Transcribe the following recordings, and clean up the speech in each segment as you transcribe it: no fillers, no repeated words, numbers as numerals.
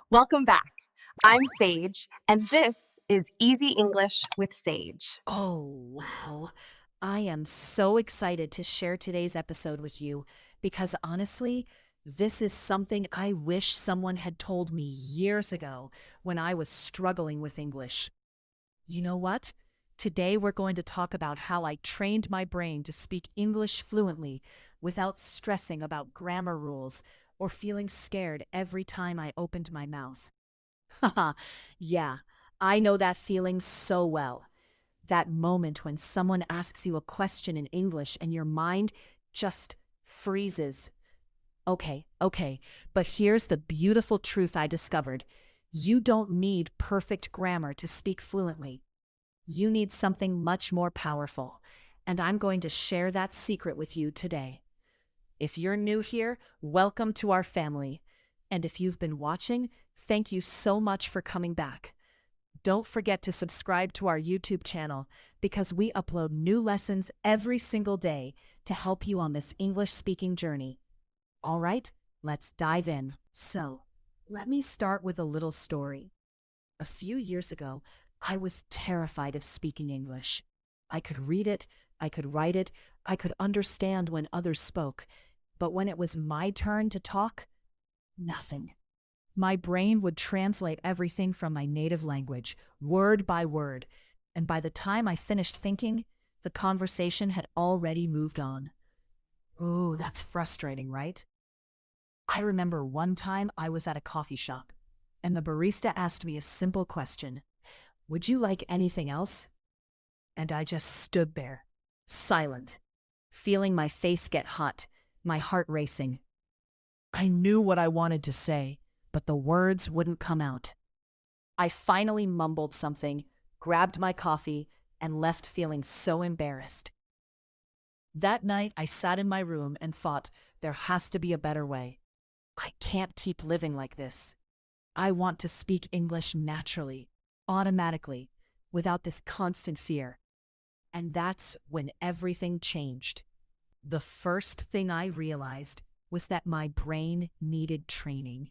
Welcome back. I'm Sage, and this is Easy English with Sage. Oh, wow. I am so excited to share today's episode with you because honestly, this is something I wish someone had told me years ago when I was struggling with English. You know what? Today we're going to talk about how I trained my brain to speak English fluently without stressing about grammar rules or feeling scared every time I opened my mouth. Haha, yeah, I know that feeling so well. That moment when someone asks you a question in English and your mind just freezes. Okay, but here's the beautiful truth I discovered. You don't need perfect grammar to speak fluently. You need something much more powerful, and I'm going to share that secret with you today. If you're new here, welcome to our family. And if you've been watching, thank you so much for coming back. Don't forget to subscribe to our YouTube channel because we upload new lessons every single day to help you on this English speaking journey. All right, let's dive in. So, let me start with a little story. A few years ago, I was terrified of speaking English. I could read it, I could write it, I could understand when others spoke. But when it was my turn to talk, nothing. My brain would translate everything from my native language, word by word, and by the time I finished thinking, the conversation had already moved on. Ooh, that's frustrating, right? I remember one time I was at a coffee shop, and the barista asked me a simple question. Would you like anything else? And I just stood there, silent, feeling my face get hot, my heart racing. I knew what I wanted to say, but the words wouldn't come out. I finally mumbled something, grabbed my coffee, and left feeling so embarrassed. That night, I sat in my room and thought, there has to be a better way. I can't keep living like this. I want to speak English naturally, automatically, without this constant fear. And that's when everything changed. The first thing I realized was that my brain needed training.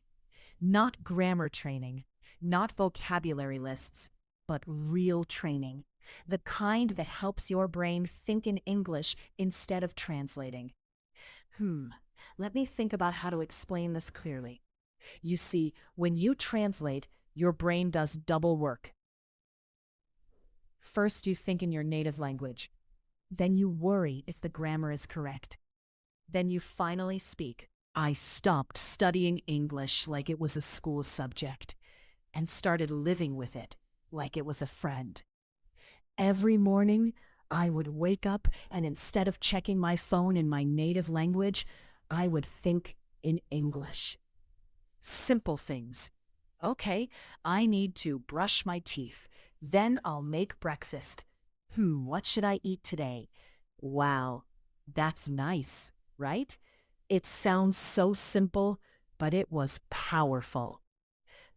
Not grammar training, not vocabulary lists, but real training. The kind that helps your brain think in English instead of translating. Let me think about how to explain this clearly. You see, when you translate, your brain does double work. First, you think in your native language. Then you worry if the grammar is correct. Then you finally speak. I stopped studying English like it was a school subject and started living with it like it was a friend. Every morning, I would wake up and instead of checking my phone in my native language, I would think in English. Simple things. Okay, I need to brush my teeth. Then I'll make breakfast. What should I eat today? Wow, that's nice, right? It sounds so simple, but it was powerful.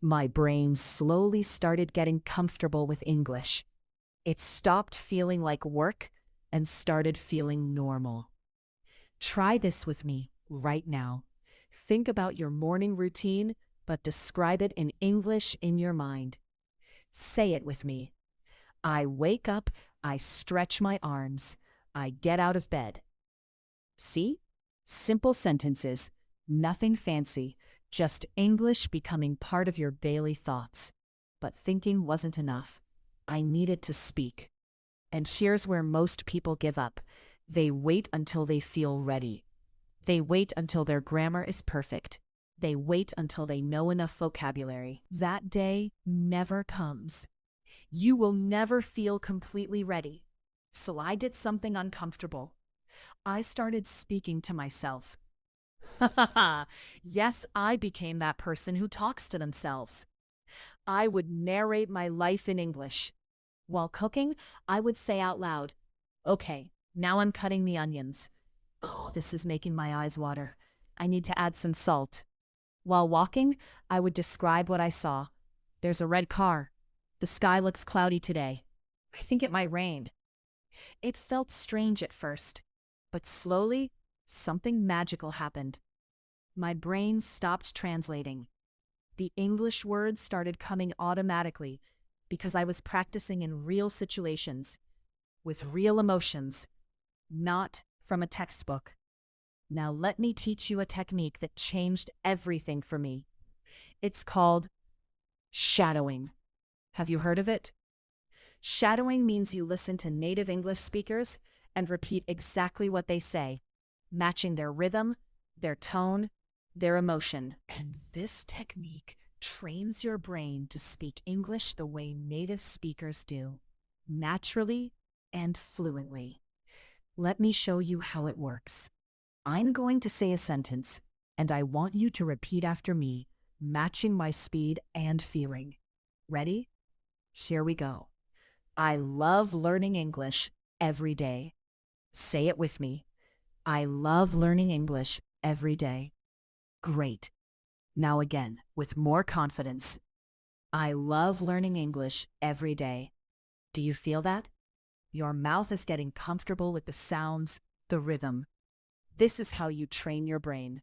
My brain slowly started getting comfortable with English. It stopped feeling like work and started feeling normal. Try this with me right now. Think about your morning routine, but describe it in English in your mind. Say it with me. I wake up, I stretch my arms, I get out of bed. See? Simple sentences, nothing fancy, just English becoming part of your daily thoughts. But thinking wasn't enough. I needed to speak. And here's where most people give up. They wait until they feel ready. They wait until their grammar is perfect. They wait until they know enough vocabulary. That day never comes. You will never feel completely ready. So I did something uncomfortable. I started speaking to myself. Ha ha ha! Yes, I became that person who talks to themselves. I would narrate my life in English. While cooking, I would say out loud, okay, now I'm cutting the onions. Oh, this is making my eyes water. I need to add some salt. While walking, I would describe what I saw. There's a red car. The sky looks cloudy today. I think it might rain. It felt strange at first, but slowly, something magical happened. My brain stopped translating. The English words started coming automatically because I was practicing in real situations, with real emotions, not from a textbook. Now let me teach you a technique that changed everything for me. It's called shadowing. Have you heard of it? Shadowing means you listen to native English speakers and repeat exactly what they say, matching their rhythm, their tone, their emotion. And this technique trains your brain to speak English the way native speakers do, naturally and fluently. Let me show you how it works. I'm going to say a sentence, and I want you to repeat after me, matching my speed and feeling. Ready? Here we go. I love learning English every day. Say it with me. I love learning English every day. Great. Now again, with more confidence. I love learning English every day. Do you feel that? Your mouth is getting comfortable with the sounds, the rhythm. This is how you train your brain.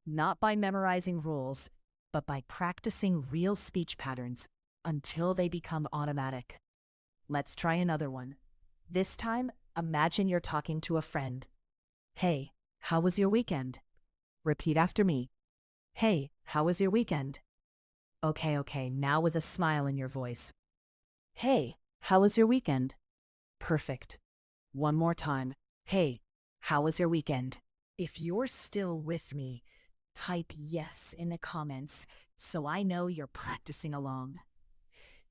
Not by memorizing rules, but by practicing real speech patterns until they become automatic. Let's try another one. This time, imagine you're talking to a friend. Hey, how was your weekend? Repeat after me. Hey, how was your weekend? Okay, now with a smile in your voice. Hey, how was your weekend? Perfect. One more time. Hey, how was your weekend? If you're still with me, type yes in the comments so I know you're practicing along.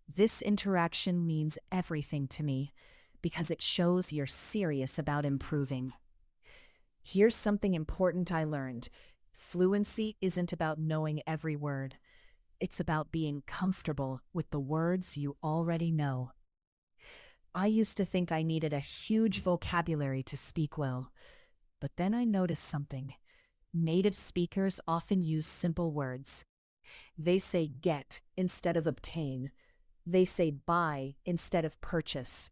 This interaction means everything to me because it shows you're serious about improving. Here's something important I learned. Fluency isn't about knowing every word. It's about being comfortable with the words you already know. I used to think I needed a huge vocabulary to speak well, but then I noticed something. Native speakers often use simple words. They say get instead of obtain. They say buy instead of purchase.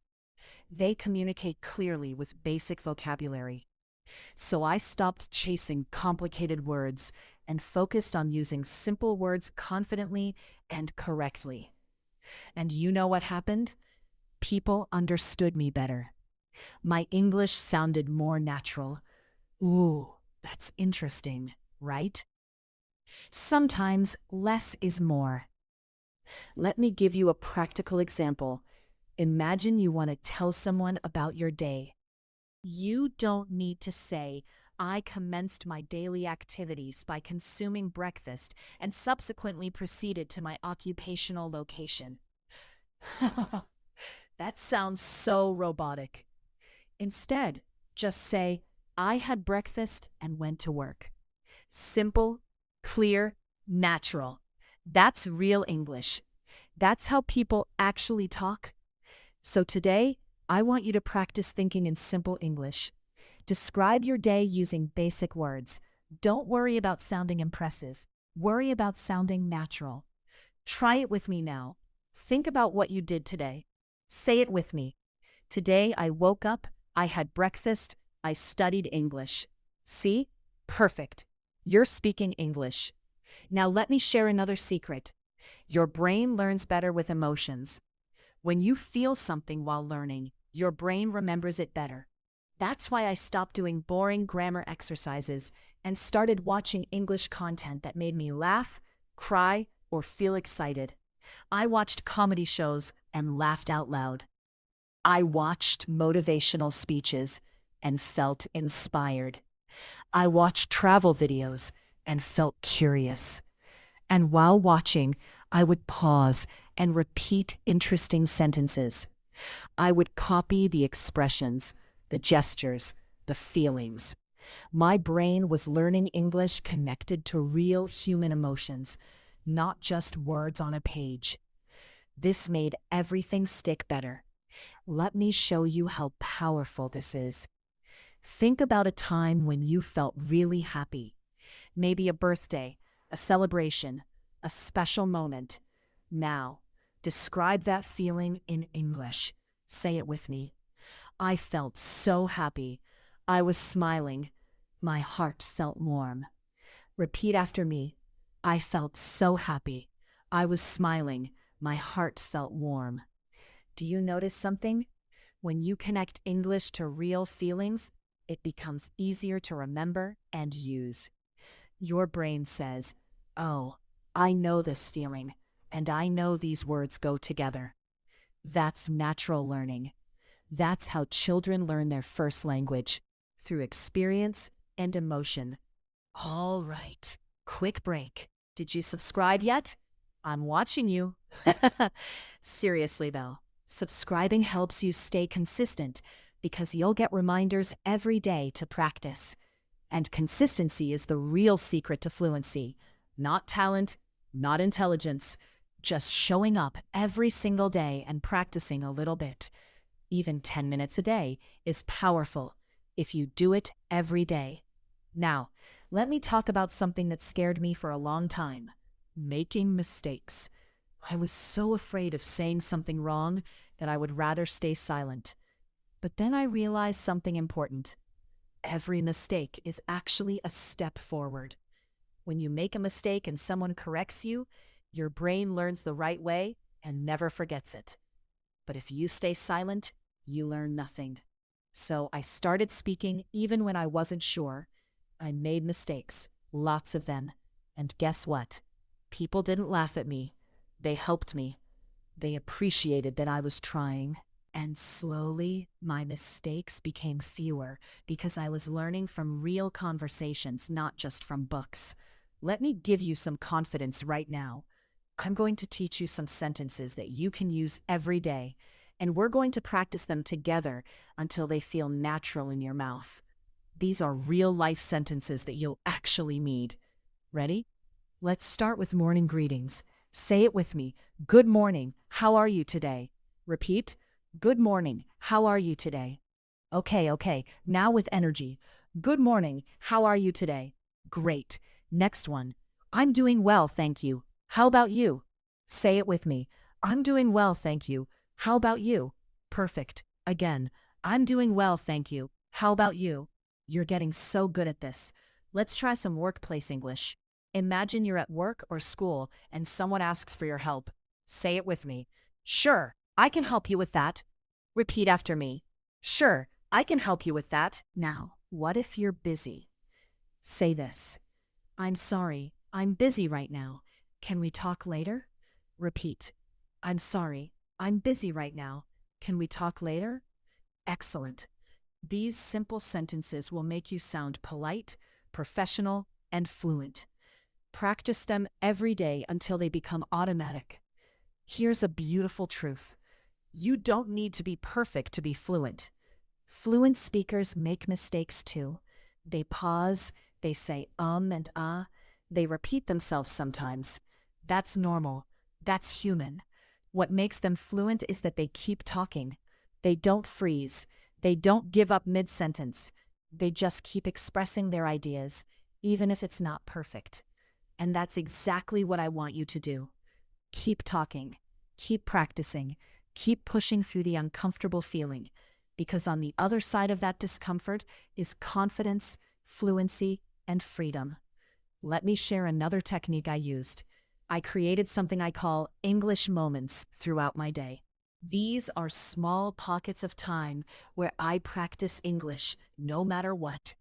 They communicate clearly with basic vocabulary. So I stopped chasing complicated words and focused on using simple words confidently and correctly. And you know what happened? People understood me better. My English sounded more natural. Ooh, that's interesting, right? Sometimes less is more. Let me give you a practical example. Imagine you want to tell someone about your day. You don't need to say, I commenced my daily activities by consuming breakfast and subsequently proceeded to my occupational location. That sounds so robotic. Instead, just say, I had breakfast and went to work. Simple, clear, natural. That's real English. That's how people actually talk. So today, I want you to practice thinking in simple English. Describe your day using basic words. Don't worry about sounding impressive. Worry about sounding natural. Try it with me now. Think about what you did today. Say it with me. Today I woke up, I had breakfast, I studied English. See? Perfect. You're speaking English. Now let me share another secret. Your brain learns better with emotions. When you feel something while learning, your brain remembers it better. That's why I stopped doing boring grammar exercises and started watching English content that made me laugh, cry, or feel excited. I watched comedy shows and laughed out loud. I watched motivational speeches and felt inspired. I watched travel videos and felt curious. And while watching, I would pause and repeat interesting sentences. I would copy the expressions, the gestures, the feelings. My brain was learning English connected to real human emotions, not just words on a page. This made everything stick better. Let me show you how powerful this is. Think about a time when you felt really happy. Maybe a birthday, a celebration, a special moment. Now, describe that feeling in English. Say it with me. I felt so happy. I was smiling. My heart felt warm. Repeat after me. I felt so happy. I was smiling. My heart felt warm. Do you notice something? When you connect English to real feelings, it becomes easier to remember and use. Your brain says, "Oh, I know this feeling, and I know these words go together." That's natural learning. That's how children learn their first language, through experience and emotion. All right, quick break. Did you subscribe yet? I'm watching you. Seriously, though, subscribing helps you stay consistent because you'll get reminders every day to practice. And consistency is the real secret to fluency. Not talent, not intelligence, just showing up every single day and practicing a little bit. Even 10 minutes a day is powerful if you do it every day. Now, let me talk about something that scared me for a long time: making mistakes. I was so afraid of saying something wrong that I would rather stay silent. But then I realized something important. Every mistake is actually a step forward. When you make a mistake and someone corrects you, your brain learns the right way and never forgets it. But if you stay silent, you learn nothing. So I started speaking even when I wasn't sure. I made mistakes, lots of them. And guess what? People didn't laugh at me. They helped me. They appreciated that I was trying. And slowly, my mistakes became fewer because I was learning from real conversations, not just from books. Let me give you some confidence right now. I'm going to teach you some sentences that you can use every day, and we're going to practice them together until they feel natural in your mouth. These are real-life sentences that you'll actually need. Ready? Let's start with morning greetings. Say it with me. Good morning. How are you today? Repeat. Good morning. How are you today? Okay. Now with energy. Good morning. How are you today? Great. Next one. I'm doing well, thank you. How about you? Say it with me. I'm doing well, thank you. How about you? Perfect. Again. I'm doing well, thank you. How about you? You're getting so good at this. Let's try some workplace English. Imagine you're at work or school and someone asks for your help. Say it with me. Sure, I can help you with that. Repeat after me. Sure, I can help you with that. Now, what if you're busy? Say this. I'm sorry, I'm busy right now. Can we talk later? Repeat. I'm sorry, I'm busy right now. Can we talk later? Excellent. These simple sentences will make you sound polite, professional, and fluent. Practice them every day until they become automatic. Here's a beautiful truth. You don't need to be perfect to be fluent. Fluent speakers make mistakes too. They pause, they say and ah, they repeat themselves sometimes. That's normal. That's human. What makes them fluent is that they keep talking. They don't freeze. They don't give up mid-sentence. They just keep expressing their ideas, even if it's not perfect. And that's exactly what I want you to do. Keep talking. Keep practicing. Keep pushing through the uncomfortable feeling, because on the other side of that discomfort is confidence, fluency, and freedom. Let me share another technique I used. I created something I call English moments throughout my day. These are small pockets of time where I practice English no matter what.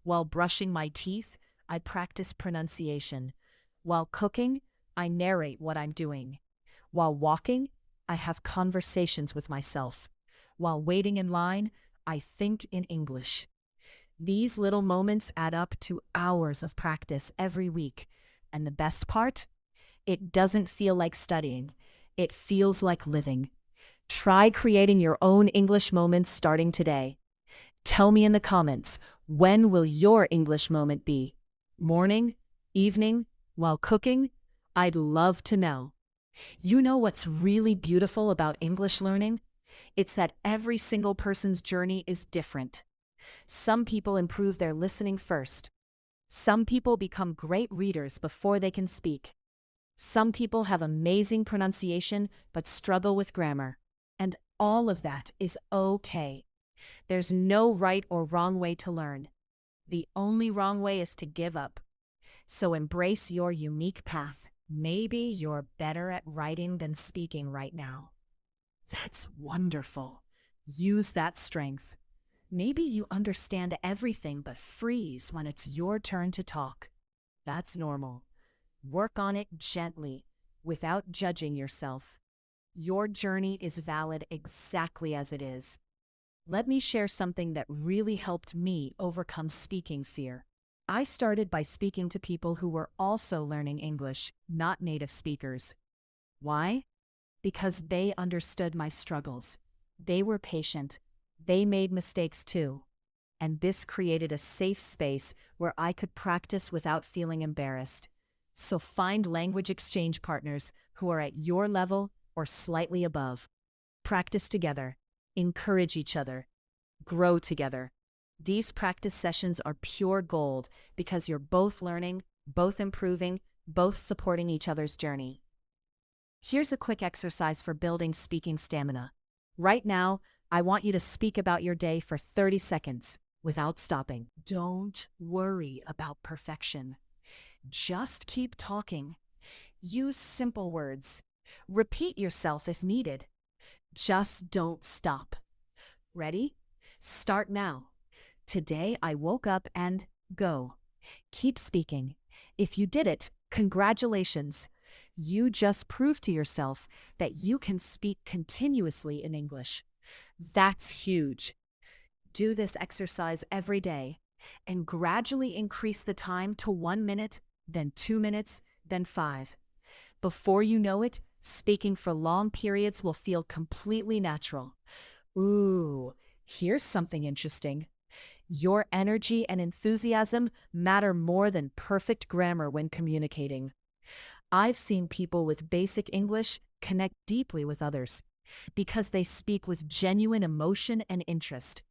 While brushing my teeth, I practice pronunciation. While cooking, I narrate what I'm doing. While walking, I have conversations with myself. While waiting in line, I think in English. These little moments add up to hours of practice every week. And the best part? It doesn't feel like studying. It feels like living. Try creating your own English moments starting today. Tell me in the comments, when will your English moment be? Morning? Evening? While cooking? I'd love to know. You know what's really beautiful about English learning? It's that every single person's journey is different. Some people improve their listening first. Some people become great readers before they can speak. Some people have amazing pronunciation but struggle with grammar. And all of that is okay. There's no right or wrong way to learn. The only wrong way is to give up. So embrace your unique path. Maybe you're better at writing than speaking right now. That's wonderful. Use that strength. Maybe you understand everything but freeze when it's your turn to talk. That's normal. Work on it gently, without judging yourself. Your journey is valid exactly as it is. Let me share something that really helped me overcome speaking fear. I started by speaking to people who were also learning English, not native speakers. Why? Because they understood my struggles. They were patient. They made mistakes too. And this created a safe space where I could practice without feeling embarrassed. So find language exchange partners who are at your level or slightly above. Practice together. Encourage each other. Grow together. These practice sessions are pure gold because you're both learning, both improving, both supporting each other's journey. Here's a quick exercise for building speaking stamina. Right now, I want you to speak about your day for 30 seconds without stopping. Don't worry about perfection. Just keep talking. Use simple words. Repeat yourself if needed. Just don't stop. Ready? Start now. Today I woke up and go. Keep speaking. If you did it, congratulations. You just proved to yourself that you can speak continuously in English. That's huge. Do this exercise every day and gradually increase the time to 1 minute, then 2 minutes, then 5. Before you know it, speaking for long periods will feel completely natural. Ooh, here's something interesting. Your energy and enthusiasm matter more than perfect grammar when communicating. I've seen people with basic English connect deeply with others because they speak with genuine emotion and interest.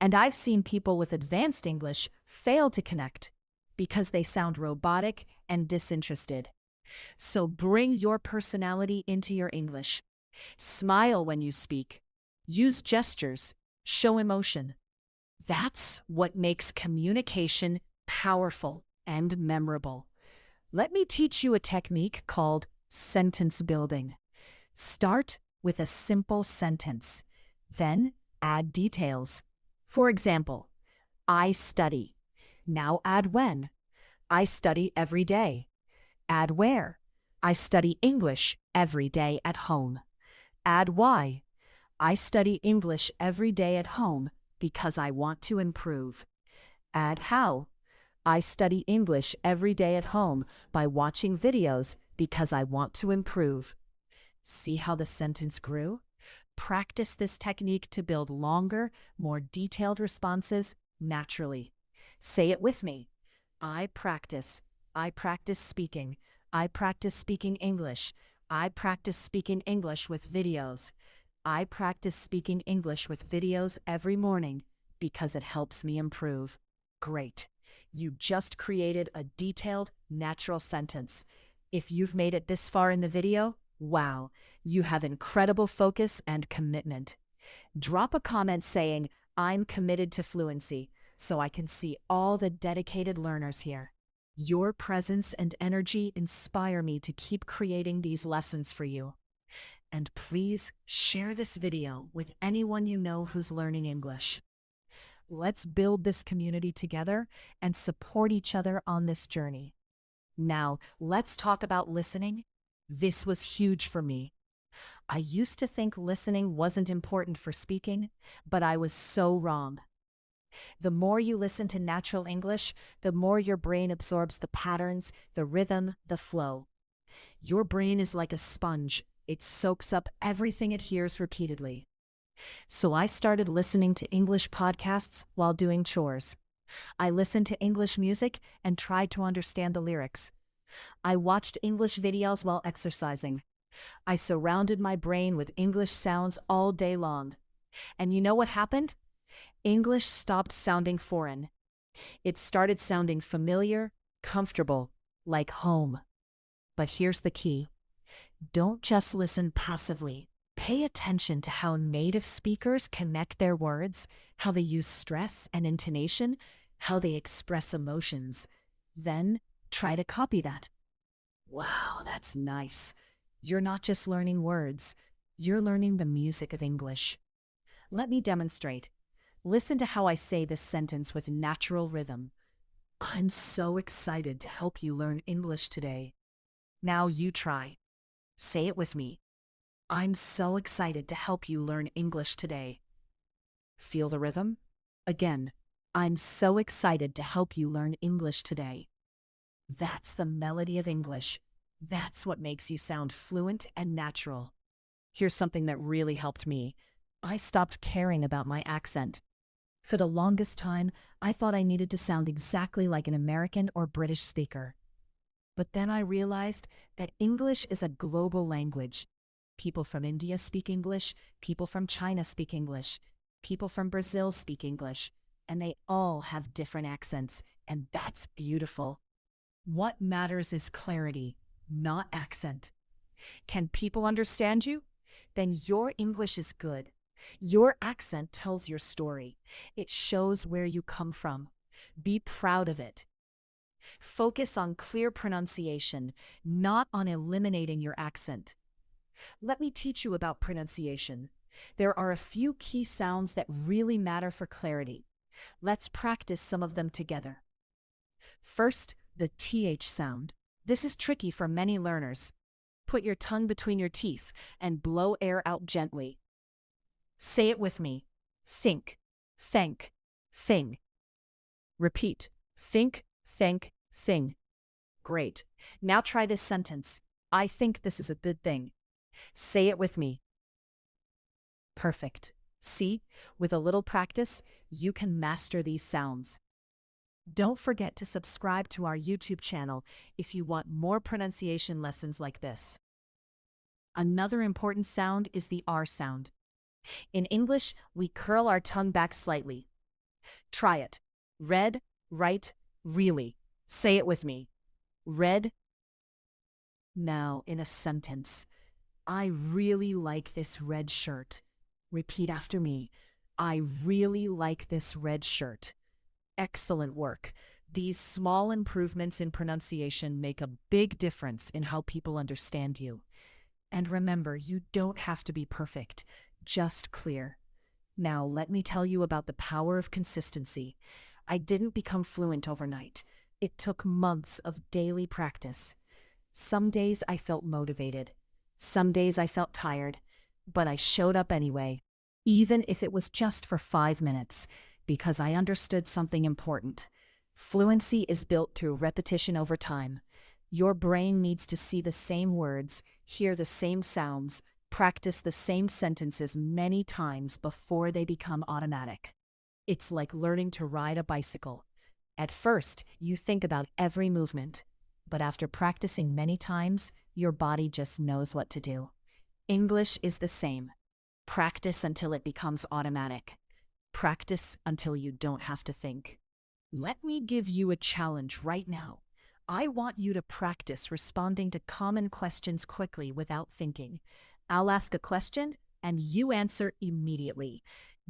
And I've seen people with advanced English fail to connect because they sound robotic and disinterested. So bring your personality into your English. Smile when you speak. Use gestures. Show emotion. That's what makes communication powerful and memorable. Let me teach you a technique called sentence building. Start with a simple sentence, then add details. For example, I study. Now add when. I study every day. Add where. I study English every day at home. Add why. I study English every day at home because I want to improve. Add how. I study English every day at home by watching videos because I want to improve. See how the sentence grew? Practice this technique to build longer, more detailed responses naturally. Say it with me. I practice. I practice speaking. I practice speaking English. I practice speaking English with videos. I practice speaking English with videos every morning because it helps me improve. Great. You just created a detailed, natural sentence. If you've made it this far in the video, wow, you have incredible focus and commitment. Drop a comment saying, I'm committed to fluency, so I can see all the dedicated learners here. Your presence and energy inspire me to keep creating these lessons for you. And please share this video with anyone you know who's learning English. Let's build this community together and support each other on this journey. Now, let's talk about listening. This was huge for me. I used to think listening wasn't important for speaking, but I was so wrong. The more you listen to natural English, the more your brain absorbs the patterns, the rhythm, the flow. Your brain is like a sponge. It soaks up everything it hears repeatedly. So I started listening to English podcasts while doing chores. I listened to English music and tried to understand the lyrics. I watched English videos while exercising. I surrounded my brain with English sounds all day long. And you know what happened? English stopped sounding foreign. It started sounding familiar, comfortable, like home. But here's the key. Don't just listen passively. Pay attention to how native speakers connect their words, how they use stress and intonation, how they express emotions. Then try to copy that. Wow, that's nice. You're not just learning words, you're learning the music of English. Let me demonstrate. Listen to how I say this sentence with natural rhythm. I'm so excited to help you learn English today. Now you try. Say it with me. I'm so excited to help you learn English today. Feel the rhythm? Again, I'm so excited to help you learn English today. That's the melody of English. That's what makes you sound fluent and natural. Here's something that really helped me. I stopped caring about my accent. For the longest time, I thought I needed to sound exactly like an American or British speaker. But then I realized that English is a global language. People from India speak English, people from China speak English, people from Brazil speak English, and they all have different accents, and that's beautiful. What matters is clarity, not accent. Can people understand you? Then your English is good. Your accent tells your story. It shows where you come from. Be proud of it. Focus on clear pronunciation, not on eliminating your accent. Let me teach you about pronunciation. There are a few key sounds that really matter for clarity. Let's practice some of them together. First, the TH sound. This is tricky for many learners. Put your tongue between your teeth and blow air out gently. Say it with me. Think, thank, thing. Repeat. Think, thank, thing. Great. Now try this sentence. I think this is a good thing. Say it with me. Perfect. See, with a little practice, you can master these sounds. Don't forget to subscribe to our YouTube channel if you want more pronunciation lessons like this. Another important sound is the R sound. In English, we curl our tongue back slightly. Try it. Red, right, really. Say it with me. Red. Now, in a sentence. I really like this red shirt. Repeat after me. I really like this red shirt. Excellent work. These small improvements in pronunciation make a big difference in how people understand you. And remember, you don't have to be perfect, just clear. Now, let me tell you about the power of consistency. I didn't become fluent overnight. It took months of daily practice. Some days I felt motivated. Some days I felt tired, but I showed up anyway, even if it was just for 5 minutes, because I understood something important. Fluency is built through repetition over time. Your brain needs to see the same words, hear the same sounds, practice the same sentences many times before they become automatic. It's like learning to ride a bicycle. At first, you think about every movement, but after practicing many times, your body just knows what to do. English is the same. Practice until it becomes automatic. Practice until you don't have to think. Let me give you a challenge right now. I want you to practice responding to common questions quickly without thinking. I'll ask a question and you answer immediately.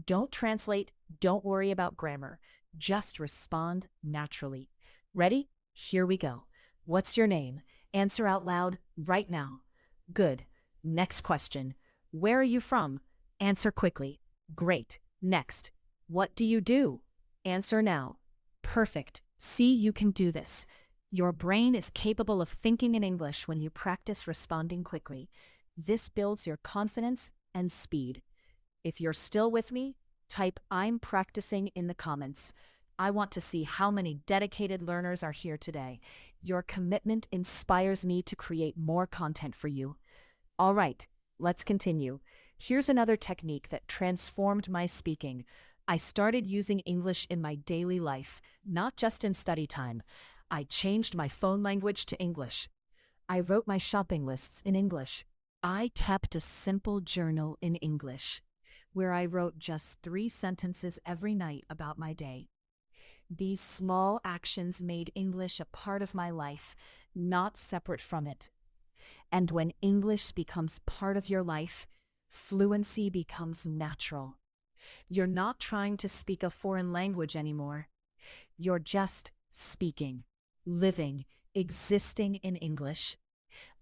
Don't translate, don't worry about grammar. Just respond naturally. Ready? Here we go. What's your name? Answer out loud right now. Good. Next question. Where are you from? Answer quickly. Great. Next. What do you do? Answer now. Perfect. See, you can do this. Your brain is capable of thinking in English when you practice responding quickly. This builds your confidence and speed. If you're still with me, type "I'm practicing" in the comments. I want to see how many dedicated learners are here today. Your commitment inspires me to create more content for you. All right, let's continue. Here's another technique that transformed my speaking. I started using English in my daily life, not just in study time. I changed my phone language to English. I wrote my shopping lists in English. I kept a simple journal in English, where I wrote just 3 sentences every night about my day. These small actions made English a part of my life, not separate from it. And when English becomes part of your life, fluency becomes natural. You're not trying to speak a foreign language anymore. You're just speaking, living, existing in English.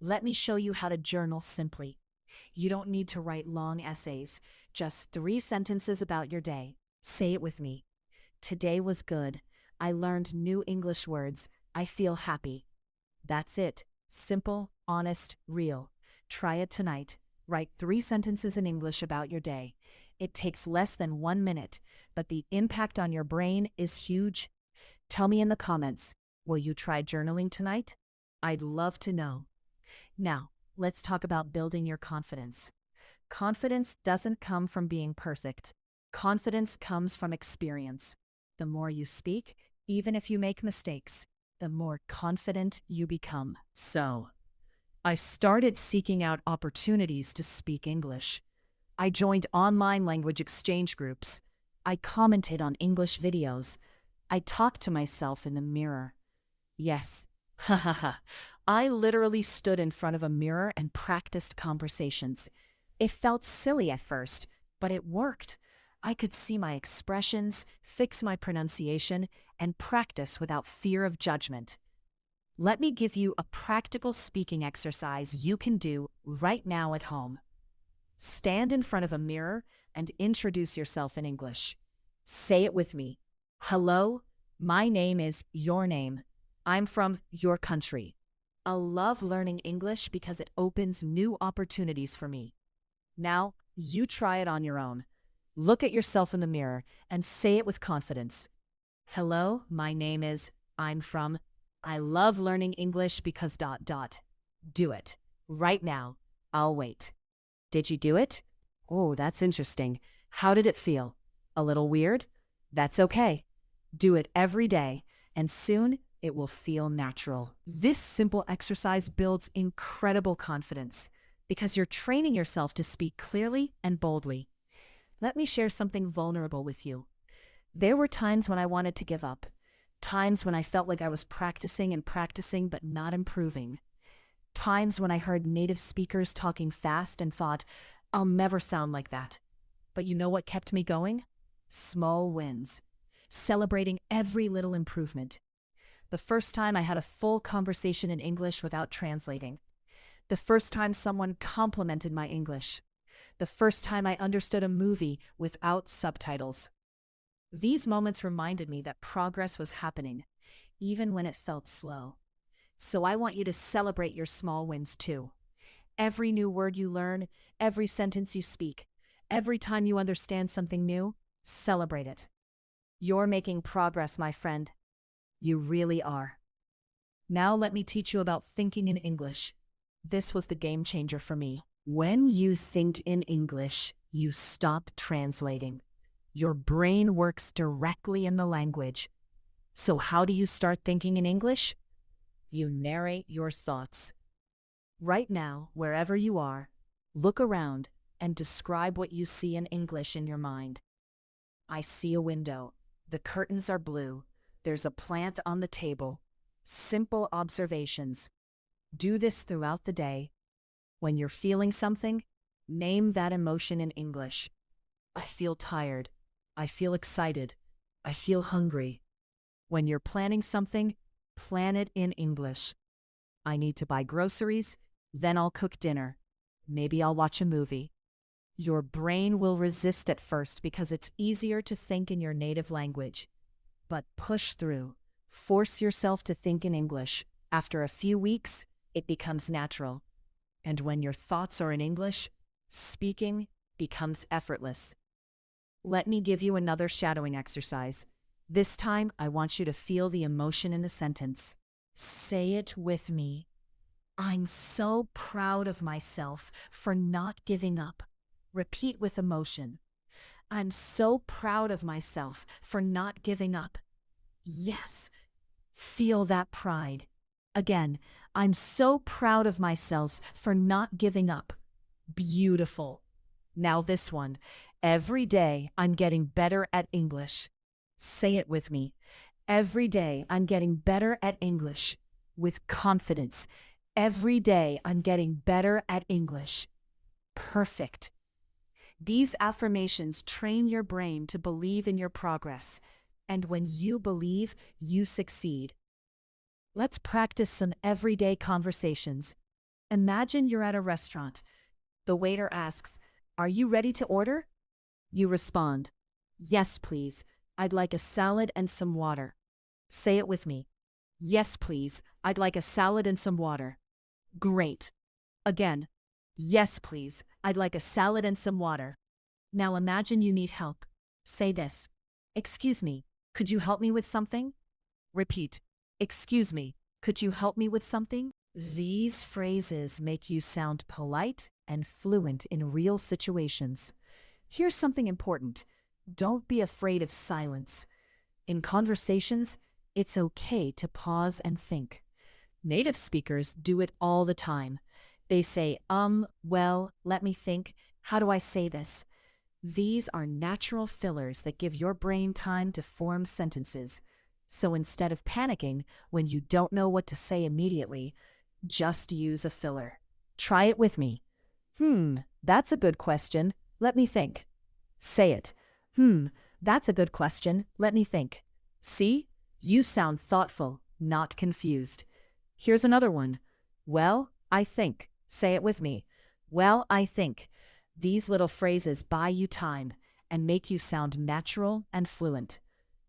Let me show you how to journal simply. You don't need to write long essays, just 3 sentences about your day. Say it with me. Today was good. I learned new English words. I feel happy. That's it. Simple, honest, real. Try it tonight. Write 3 sentences in English about your day. It takes less than 1 minute, but the impact on your brain is huge. Tell me in the comments, will you try journaling tonight? I'd love to know. Now, let's talk about building your confidence. Confidence doesn't come from being perfect. Confidence comes from experience. The more you speak, even if you make mistakes, the more confident you become. So, I started seeking out opportunities to speak English. I joined online language exchange groups. I commented on English videos. I talked to myself in the mirror. Yes, I literally stood in front of a mirror and practiced conversations. It felt silly at first, but it worked. I could see my expressions, fix my pronunciation, and practice without fear of judgment. Let me give you a practical speaking exercise you can do right now at home. Stand in front of a mirror and introduce yourself in English. Say it with me. Hello, my name is your name. I'm from your country. I love learning English because it opens new opportunities for me. Now, you try it on your own. Look at yourself in the mirror and say it with confidence. Hello, my name is, I'm from, I love learning English because ... Do it. Right now. I'll wait. Did you do it? Oh, that's interesting. How did it feel? A little weird? That's okay. Do it every day, and soon it will feel natural. This simple exercise builds incredible confidence because you're training yourself to speak clearly and boldly. Let me share something vulnerable with you. There were times when I wanted to give up, times when I felt like I was practicing and practicing but not improving, times when I heard native speakers talking fast and thought, I'll never sound like that. But you know what kept me going? Small wins. Celebrating every little improvement. The first time I had a full conversation in English without translating. The first time someone complimented my English. The first time I understood a movie without subtitles. These moments reminded me that progress was happening, even when it felt slow. So I want you to celebrate your small wins too. Every new word you learn, every sentence you speak, every time you understand something new, celebrate it. You're making progress, my friend. You really are. Now let me teach you about thinking in English. This was the game changer for me. When you think in English, you stop translating. Your brain works directly in the language. So how do you start thinking in English? You narrate your thoughts. Right now, wherever you are, look around and describe what you see in English in your mind. I see a window. The curtains are blue. There's a plant on the table. Simple observations. Do this throughout the day. When you're feeling something, name that emotion in English. I feel tired. I feel excited. I feel hungry. When you're planning something, plan it in English. I need to buy groceries, then I'll cook dinner. Maybe I'll watch a movie. Your brain will resist at first because it's easier to think in your native language. But push through. Force yourself to think in English. After a few weeks, it becomes natural. And when your thoughts are in English, speaking becomes effortless. Let me give you another shadowing exercise. This time, I want you to feel the emotion in the sentence. Say it with me. I'm so proud of myself for not giving up. Repeat with emotion. I'm so proud of myself for not giving up. Yes, feel that pride. Again, I'm so proud of myself for not giving up. Beautiful. Now this one. Every day I'm getting better at English. Say it with me. Every day I'm getting better at English. With confidence. Every day I'm getting better at English. Perfect. These affirmations train your brain to believe in your progress. And when you believe, you succeed. Let's practice some everyday conversations. Imagine you're at a restaurant. The waiter asks, "Are you ready to order?" You respond, "Yes, please. I'd like a salad and some water." Say it with me. "Yes, please. I'd like a salad and some water." Great. Again. "Yes, please. I'd like a salad and some water." Now imagine you need help. Say this. "Excuse me. Could you help me with something?" Repeat. "Excuse me. Could you help me with something?" These phrases make you sound polite and fluent in real situations. Here's something important. Don't be afraid of silence. In conversations, it's okay to pause and think. Native speakers do it all the time. They say, well, let me think. How do I say this?" These are natural fillers that give your brain time to form sentences. So instead of panicking when you don't know what to say immediately, just use a filler. Try it with me. That's a good question. Let me think." Say it. That's a good question. Let me think." See? You sound thoughtful, not confused. Here's another one. "Well, I think." Say it with me. "Well, I think." These little phrases buy you time and make you sound natural and fluent.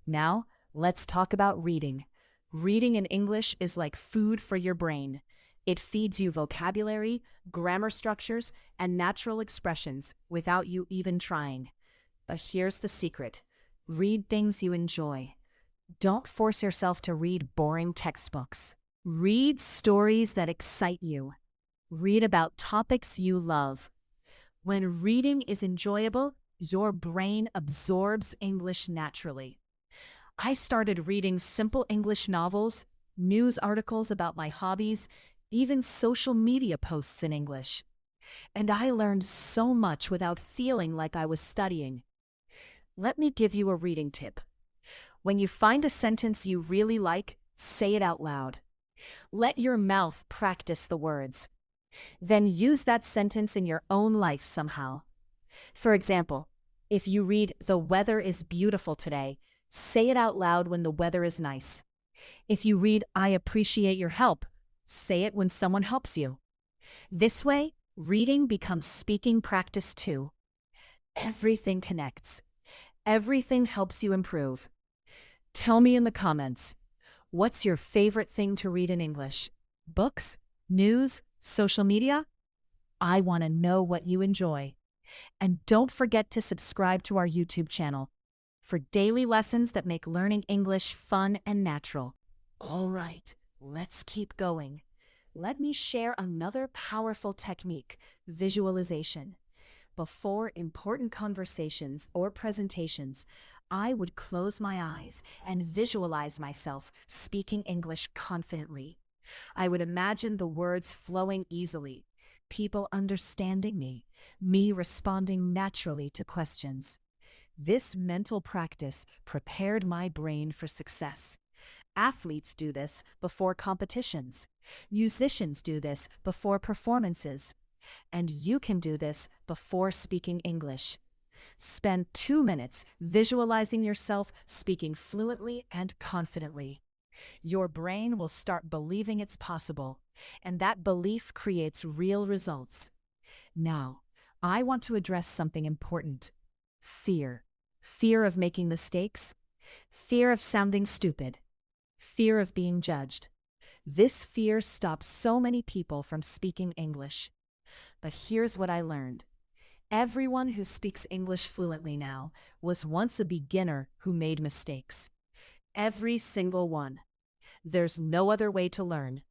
Now, let's talk about reading. Reading in English is like food for your brain. It feeds you vocabulary, grammar structures, and natural expressions without you even trying. But here's the secret. Read things you enjoy. Don't force yourself to read boring textbooks. Read stories that excite you. Read about topics you love. When reading is enjoyable, your brain absorbs English naturally. I started reading simple English novels, news articles about my hobbies, even social media posts in English. And I learned so much without feeling like I was studying. Let me give you a reading tip. When you find a sentence you really like, say it out loud. Let your mouth practice the words. Then use that sentence in your own life somehow. For example, if you read "The weather is beautiful today," say it out loud when the weather is nice. If you read "I appreciate your help," say it when someone helps you. This way, reading becomes speaking practice too. Everything connects. Everything helps you improve. Tell me in the comments, what's your favorite thing to read in English? Books? News? Social media? I want to know what you enjoy. And don't forget to subscribe to our YouTube channel for daily lessons that make learning English fun and natural. All right, let's keep going. Let me share another powerful technique, visualization. Before important conversations or presentations, I would close my eyes and visualize myself speaking English confidently. I would imagine the words flowing easily, people understanding me responding naturally to questions. This mental practice prepared my brain for success. Athletes do this before competitions. Musicians do this before performances. And you can do this before speaking English. Spend 2 minutes visualizing yourself speaking fluently and confidently. Your brain will start believing it's possible, and that belief creates real results. Now, I want to address something important. Fear. Fear of making mistakes. Fear of sounding stupid. Fear of being judged. This fear stops so many people from speaking English. But here's what I learned. Everyone who speaks English fluently now was once a beginner who made mistakes. Every single one. There's no other way to learn.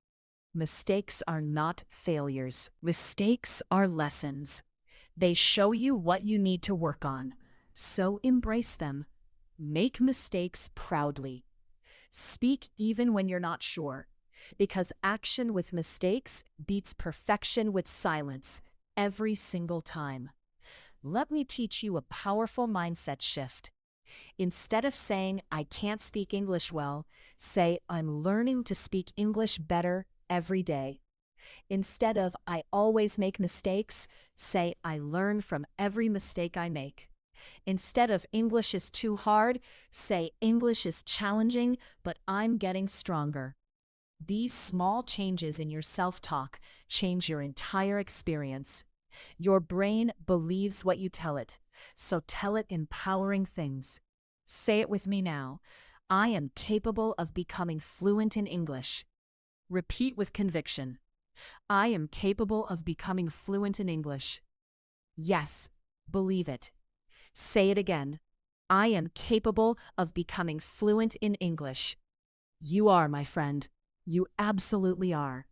Mistakes are not failures. Mistakes are lessons. They show you what you need to work on. So embrace them. Make mistakes proudly. Speak even when you're not sure, because action with mistakes beats perfection with silence every single time. Let me teach you a powerful mindset shift. Instead of saying, "I can't speak English well," say, "I'm learning to speak English better every day." Instead of "I always make mistakes," say, "I learn from every mistake I make." Instead of "English is too hard," say, "English is challenging, but I'm getting stronger." These small changes in your self-talk change your entire experience. Your brain believes what you tell it, so tell it empowering things. Say it with me now. I am capable of becoming fluent in English. Repeat with conviction. I am capable of becoming fluent in English. Yes, believe it. Say it again. I am capable of becoming fluent in English. You are, my friend. You absolutely are.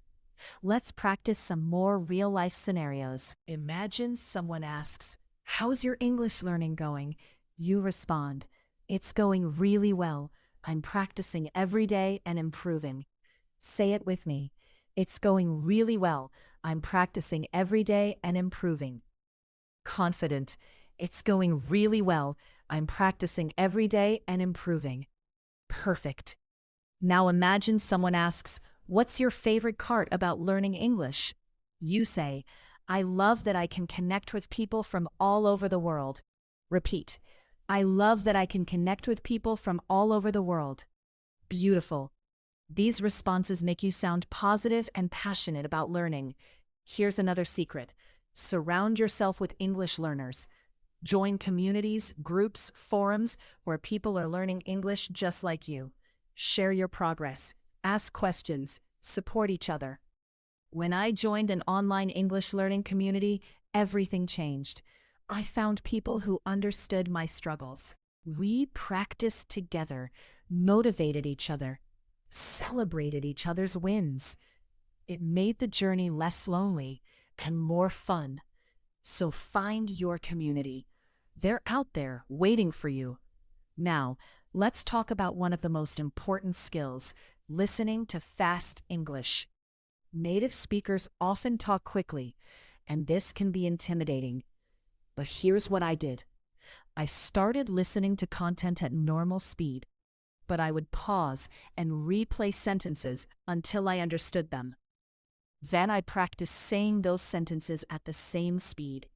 Let's practice some more real-life scenarios. Imagine someone asks, "How's your English learning going?" You respond, "It's going really well. I'm practicing every day and improving." Say it with me. It's going really well. I'm practicing every day and improving. Confident. It's going really well. I'm practicing every day and improving. Perfect. Now imagine someone asks, "What's your favorite part about learning English?" You say, "I love that I can connect with people from all over the world." Repeat, "I love that I can connect with people from all over the world." Beautiful. These responses make you sound positive and passionate about learning. Here's another secret. Surround yourself with English learners. Join communities, groups, forums where people are learning English just like you. Share your progress, ask questions, support each other. When I joined an online English learning community, everything changed. I found people who understood my struggles. We practiced together, motivated each other, celebrated each other's wins. It made the journey less lonely and more fun. So find your community. They're out there waiting for you. Now, let's talk about one of the most important skills, listening to fast English. Native speakers often talk quickly, and this can be intimidating. But here's what I did. I started listening to content at normal speed, but I would pause and replay sentences until I understood them. Then I practiced saying those sentences at the same speed.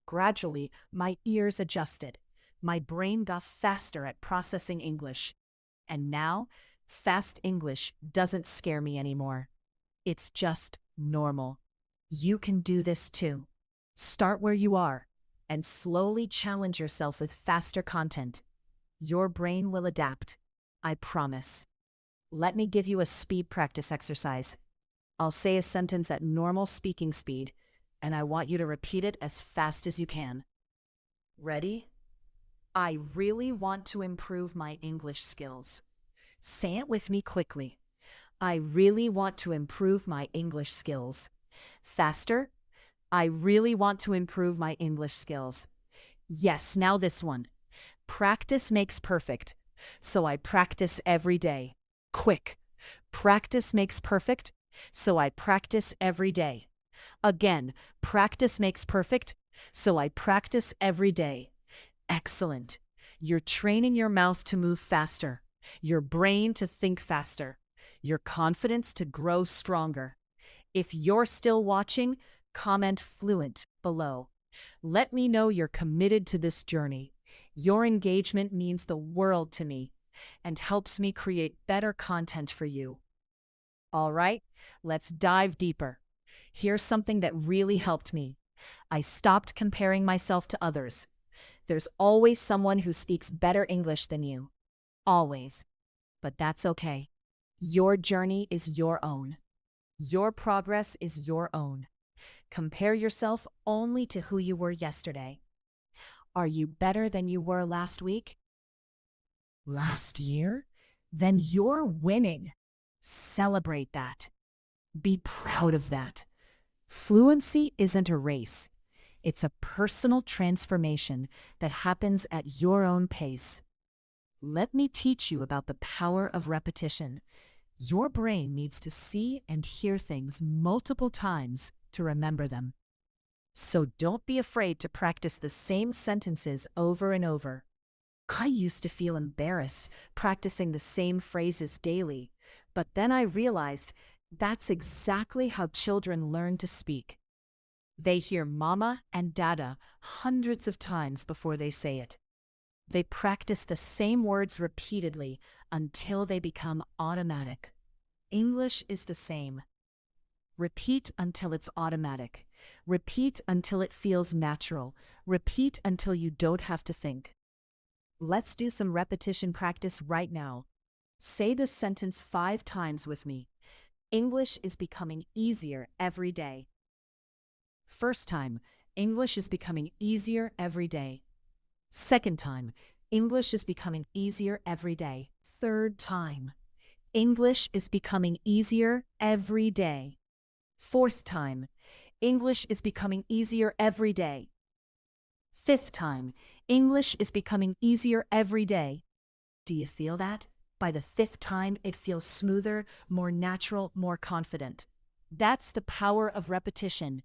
Gradually, my ears adjusted. My brain got faster at processing English. And now, fast English doesn't scare me anymore. It's just normal. You can do this too. Start where you are and slowly challenge yourself with faster content. Your brain will adapt. I promise. Let me give you a speed practice exercise. I'll say a sentence at normal speaking speed, and I want you to repeat it as fast as you can. Ready? I really want to improve my English skills. Say it with me quickly. I really want to improve my English skills. Faster. I really want to improve my English skills. Yes, now this one. Practice makes perfect, so I practice every day. Quick. Practice makes perfect, so I practice every day. Again, practice makes perfect, so I practice every day. Excellent. You're training your mouth to move faster, your brain to think faster, your confidence to grow stronger. If you're still watching, comment fluent below. Let me know you're committed to this journey. Your engagement means the world to me and helps me create better content for you. All right, let's dive deeper. Here's something that really helped me. I stopped comparing myself to others. There's always someone who speaks better English than you. Always. But that's okay. Your journey is your own. Your progress is your own. Compare yourself only to who you were yesterday. Are you better than you were last week? Last year? Then you're winning. Celebrate that. Be proud of that. Fluency isn't a race. It's a personal transformation that happens at your own pace. Let me teach you about the power of repetition. Your brain needs to see and hear things multiple times to remember them. So don't be afraid to practice the same sentences over and over. I used to feel embarrassed practicing the same phrases daily, but then I realized that's exactly how children learn to speak. They hear mama and dada hundreds of times before they say it. They practice the same words repeatedly until they become automatic. English is the same. Repeat until it's automatic. Repeat until it feels natural. Repeat until you don't have to think. Let's do some repetition practice right now. Say this sentence 5 times with me. English is becoming easier every day. First time, English is becoming easier every day. Second time, English is becoming easier every day. Third time, English is becoming easier every day. Fourth time, English is becoming easier every day. Fifth time, English is becoming easier every day. Do you feel that? By the 5th time, it feels smoother, more natural, more confident. That's the power of repetition.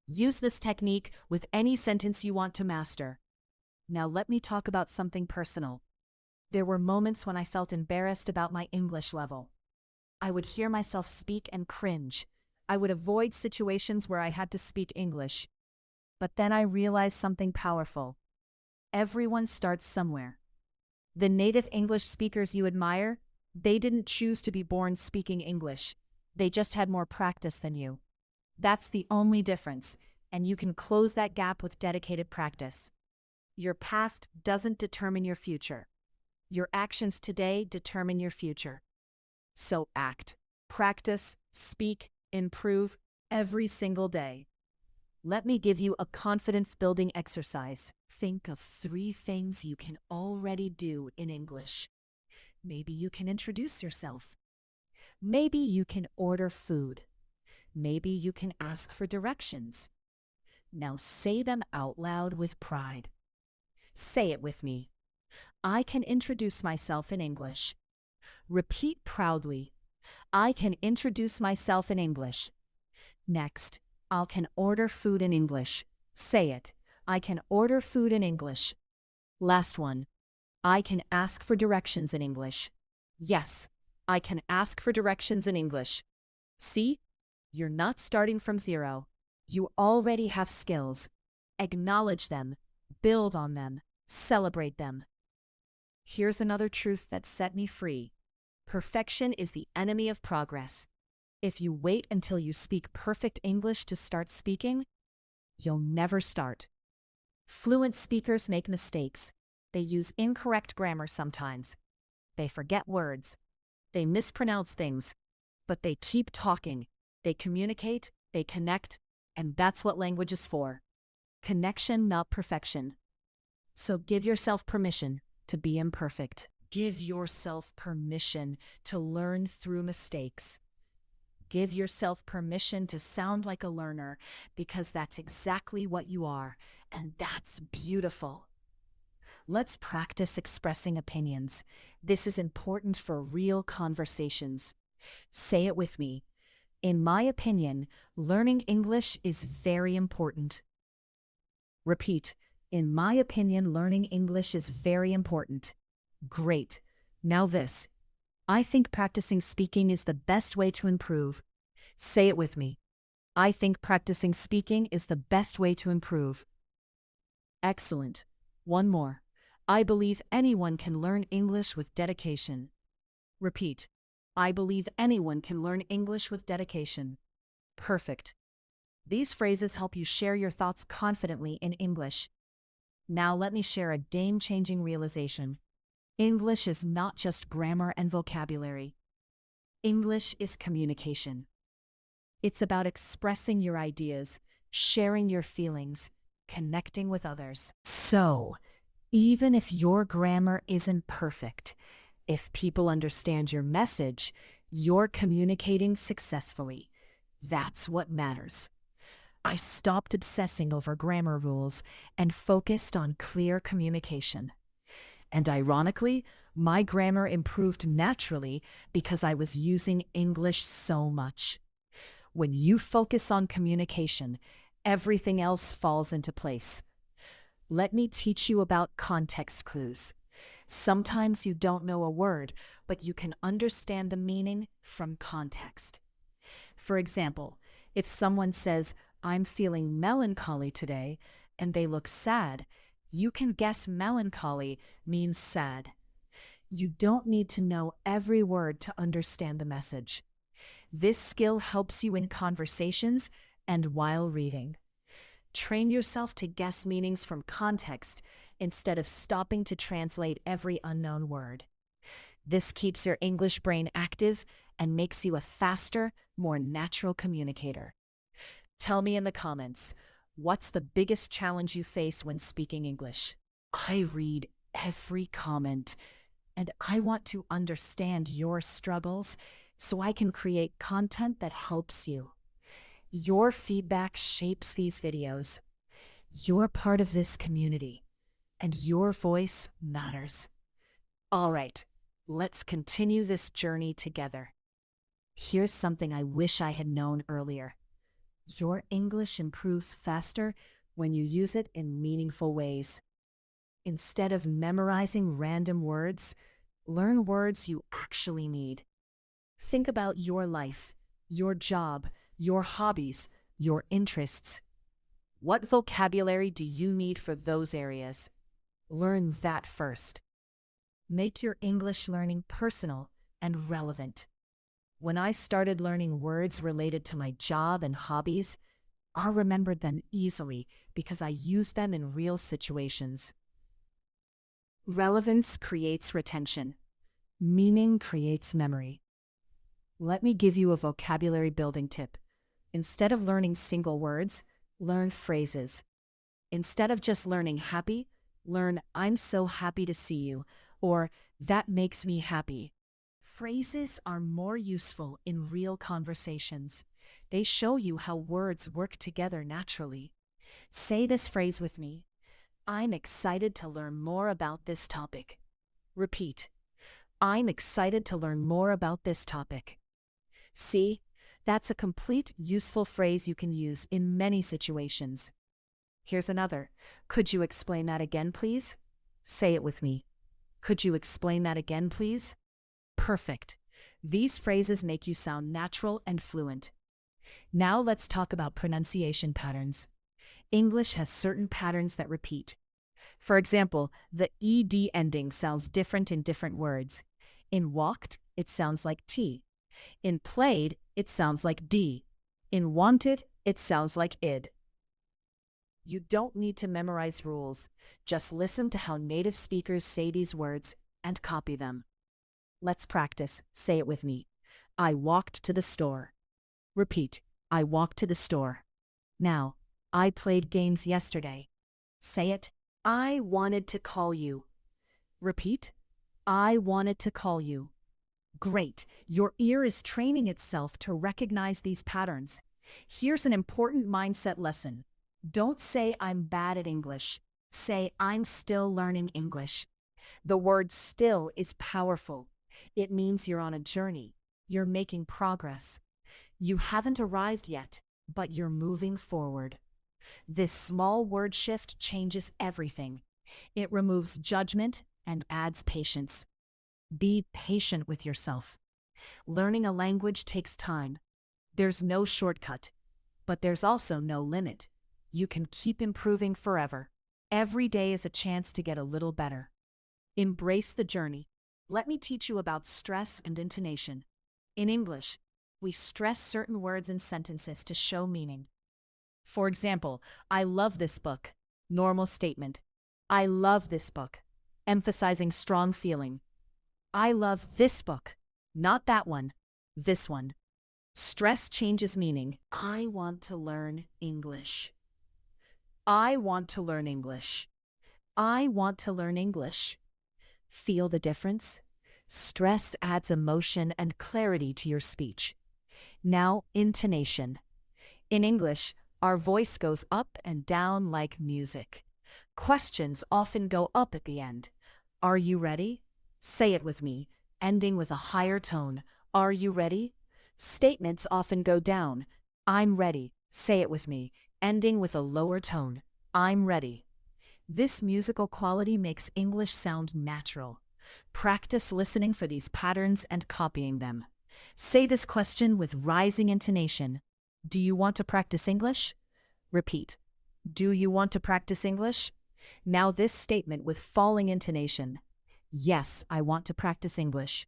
Use this technique with any sentence you want to master. Now let me talk about something personal. There were moments when I felt embarrassed about my English level. I would hear myself speak and cringe. I would avoid situations where I had to speak English. But then I realized something powerful. Everyone starts somewhere. The native English speakers you admire, they didn't choose to be born speaking English. They just had more practice than you. That's the only difference, and you can close that gap with dedicated practice. Your past doesn't determine your future. Your actions today determine your future. So act, practice, speak, improve every single day. Let me give you a confidence-building exercise. Think of 3 things you can already do in English. Maybe you can introduce yourself. Maybe you can order food. Maybe you can ask for directions. Now say them out loud with pride. Say it with me. I can introduce myself in English. Repeat proudly. I can introduce myself in English. Next, I can order food in English. Say it. I can order food in English. Last one. I can ask for directions in English. Yes, I can ask for directions in English. See? You're not starting from zero. You already have skills. Acknowledge them. Build on them. Celebrate them. Here's another truth that set me free. Perfection is the enemy of progress. If you wait until you speak perfect English to start speaking, you'll never start. Fluent speakers make mistakes. They use incorrect grammar sometimes. They forget words. They mispronounce things. But they keep talking. They communicate, they connect, and that's what language is for. Connection, not perfection. So give yourself permission to be imperfect. Give yourself permission to learn through mistakes. Give yourself permission to sound like a learner, because that's exactly what you are, and that's beautiful. Let's practice expressing opinions. This is important for real conversations. Say it with me. In my opinion, learning English is very important. Repeat. In my opinion, learning English is very important. Great. Now this. I think practicing speaking is the best way to improve. Say it with me. I think practicing speaking is the best way to improve. Excellent. One more. I believe anyone can learn English with dedication. Repeat. I believe anyone can learn English with dedication. Perfect. These phrases help you share your thoughts confidently in English. Now let me share a game-changing realization. English is not just grammar and vocabulary. English is communication. It's about expressing your ideas, sharing your feelings, connecting with others. So, even if your grammar isn't perfect, if people understand your message, you're communicating successfully. That's what matters. I stopped obsessing over grammar rules and focused on clear communication. And ironically, my grammar improved naturally because I was using English so much. When you focus on communication, everything else falls into place. Let me teach you about context clues. Sometimes you don't know a word, but you can understand the meaning from context. For example, if someone says, "I'm feeling melancholy today," and they look sad, you can guess melancholy means sad. You don't need to know every word to understand the message. This skill helps you in conversations and while reading. Train yourself to guess meanings from context instead of stopping to translate every unknown word. This keeps your English brain active and makes you a faster, more natural communicator. Tell me in the comments, what's the biggest challenge you face when speaking English? I read every comment, and I want to understand your struggles so I can create content that helps you. Your feedback shapes these videos. You're part of this community, and your voice matters. All right, let's continue this journey together. Here's something I wish I had known earlier. Your English improves faster when you use it in meaningful ways. Instead of memorizing random words, learn words you actually need. Think about your life, your job, your hobbies, your interests. What vocabulary do you need for those areas? Learn that first. Make your English learning personal and relevant. When I started learning words related to my job and hobbies, I remembered them easily because I used them in real situations. Relevance creates retention. Meaning creates memory. Let me give you a vocabulary building tip. Instead of learning single words, learn phrases. Instead of just learning happy, learn I'm so happy to see you, or that makes me happy. Phrases are more useful in real conversations. They show you how words work together naturally. Say this phrase with me. I'm excited to learn more about this topic. Repeat. I'm excited to learn more about this topic. See, that's a complete, useful phrase you can use in many situations. Here's another. Could you explain that again, please? Say it with me. Could you explain that again, please? Perfect. These phrases make you sound natural and fluent. Now let's talk about pronunciation patterns. English has certain patterns that repeat. For example, the ed ending sounds different in different words. In walked, it sounds like T. In played, it sounds like D. In wanted, it sounds like id. You don't need to memorize rules. Just listen to how native speakers say these words and copy them. Let's practice. Say it with me. I walked to the store. Repeat. I walked to the store. Now, I played games yesterday. Say it. I wanted to call you. Repeat. I wanted to call you. Great. Your ear is training itself to recognize these patterns. Here's an important mindset lesson. Don't say I'm bad at English. Say I'm still learning English. The word still is powerful. It means you're on a journey. You're making progress. You haven't arrived yet, but you're moving forward. This small word shift changes everything. It removes judgment and adds patience. Be patient with yourself. Learning a language takes time. There's no shortcut, but there's also no limit. You can keep improving forever. Every day is a chance to get a little better. Embrace the journey. Let me teach you about stress and intonation. In English, we stress certain words and sentences to show meaning. For example, I love this book. Normal statement. I love this book. Emphasizing strong feeling. I love this book. Not that one. This one. Stress changes meaning. I want to learn English. I want to learn English. I want to learn English. Feel the difference? Stress adds emotion and clarity to your speech. Now, intonation. In English, our voice goes up and down like music. Questions often go up at the end. Are you ready? Say it with me, ending with a higher tone. Are you ready? Statements often go down. I'm ready. Say it with me, ending with a lower tone. I'm ready. This musical quality makes English sound natural. Practice listening for these patterns and copying them. Say this question with rising intonation. Do you want to practice English? Repeat. Do you want to practice English? Now this statement with falling intonation. Yes, I want to practice English.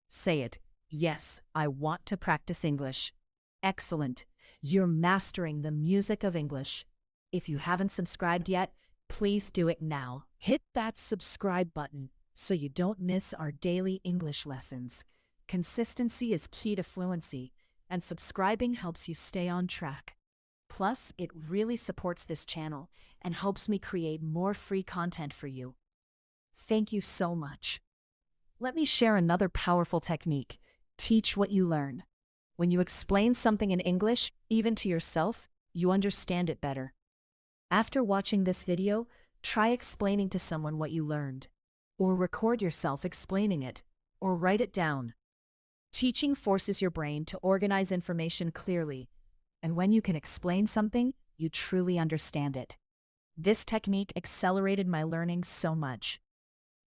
Say it. Yes, I want to practice English. Excellent. You're mastering the music of English. If you haven't subscribed yet, please do it now. Hit that subscribe button so you don't miss our daily English lessons. Consistency is key to fluency, and subscribing helps you stay on track. Plus, it really supports this channel and helps me create more free content for you. Thank you so much. Let me share another powerful technique. Teach what you learn. When you explain something in English, even to yourself, you understand it better. After watching this video, try explaining to someone what you learned. Or record yourself explaining it, or write it down. Teaching forces your brain to organize information clearly, and when you can explain something, you truly understand it. This technique accelerated my learning so much.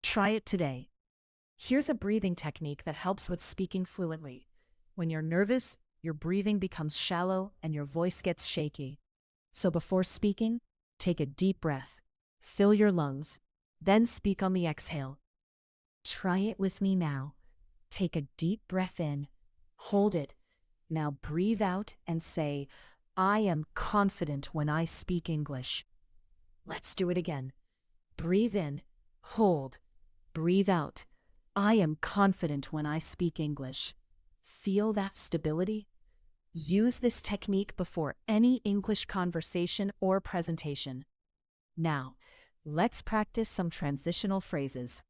Try it today. Here's a breathing technique that helps with speaking fluently. When you're nervous, your breathing becomes shallow and your voice gets shaky. So before speaking, take a deep breath. Fill your lungs, then speak on the exhale. Try it with me now. Take a deep breath in, hold it. Now breathe out and say, I am confident when I speak English. Let's do it again. Breathe in, hold, breathe out. I am confident when I speak English. Feel that stability? Use this technique before any English conversation or presentation. Now, let's practice some transitional phrases.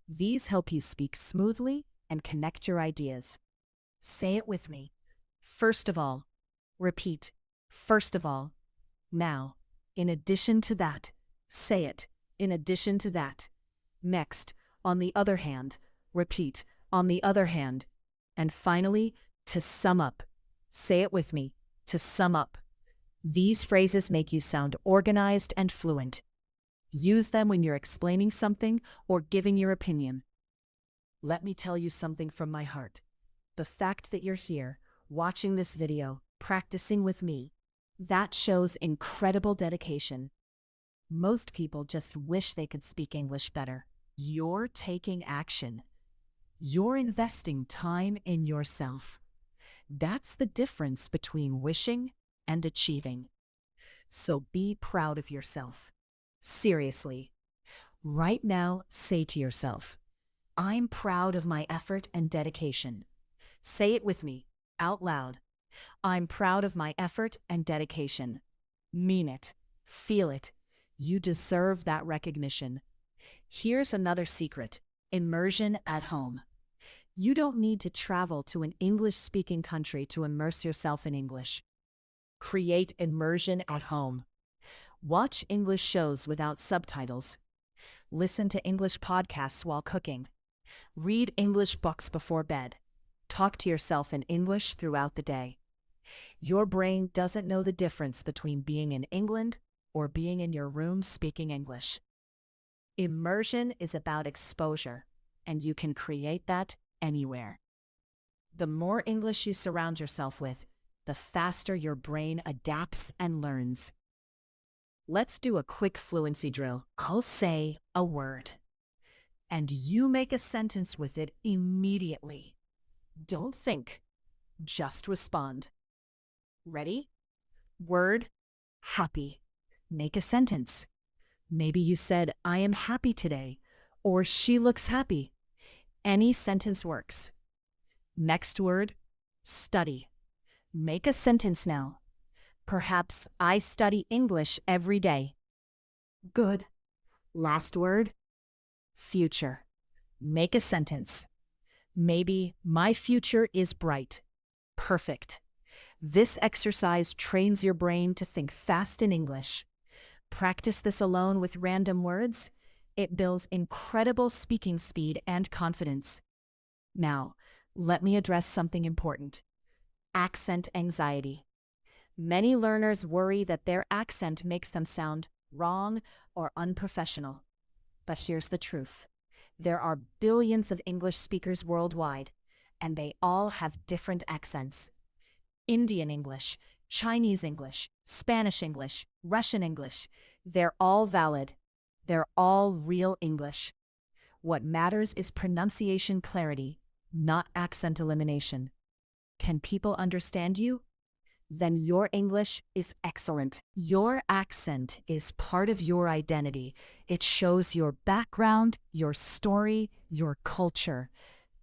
These help you speak smoothly and connect your ideas. Say it with me. First of all. Repeat. First of all. Now, in addition to that. Say it. In addition to that. Next, on the other hand. Repeat. On the other hand. And finally, to sum up. Say it with me. To sum up. These phrases make you sound organized and fluent. Use them when you're explaining something or giving your opinion. Let me tell you something from my heart. The fact that you're here, watching this video, practicing with me, that shows incredible dedication. Most people just wish they could speak English better. You're taking action. You're investing time in yourself. That's the difference between wishing and achieving. So be proud of yourself. Seriously. Right now, say to yourself, I'm proud of my effort and dedication. Say it with me, out loud. I'm proud of my effort and dedication. Mean it. Feel it. You deserve that recognition. Here's another secret. Immersion at home. You don't need to travel to an English-speaking country to immerse yourself in English. Create immersion at home. Watch English shows without subtitles. Listen to English podcasts while cooking. Read English books before bed. Talk to yourself in English throughout the day. Your brain doesn't know the difference between being in England or being in your room speaking English. Immersion is about exposure, and you can create that anywhere. The more English you surround yourself with, the faster your brain adapts and learns. Let's do a quick fluency drill. I'll say a word, and you make a sentence with it immediately. Don't think, just respond. Ready? Word, happy. Make a sentence. Maybe you said, I am happy today, or she looks happy. Any sentence works. Next word, study. Make a sentence now. Perhaps I study English every day. Good. Last word, future. Make a sentence. Maybe my future is bright. Perfect. This exercise trains your brain to think fast in English. Practice this alone with random words. It builds incredible speaking speed and confidence. Now, let me address something important. Accent anxiety. Many learners worry that their accent makes them sound wrong or unprofessional. But here's the truth. There are billions of English speakers worldwide, and they all have different accents. Indian English, Chinese English, Spanish English, Russian English, they're all valid. They're all real English. What matters is pronunciation clarity, not accent elimination. Can people understand you? Then your English is excellent. Your accent is part of your identity. It shows your background, your story, your culture.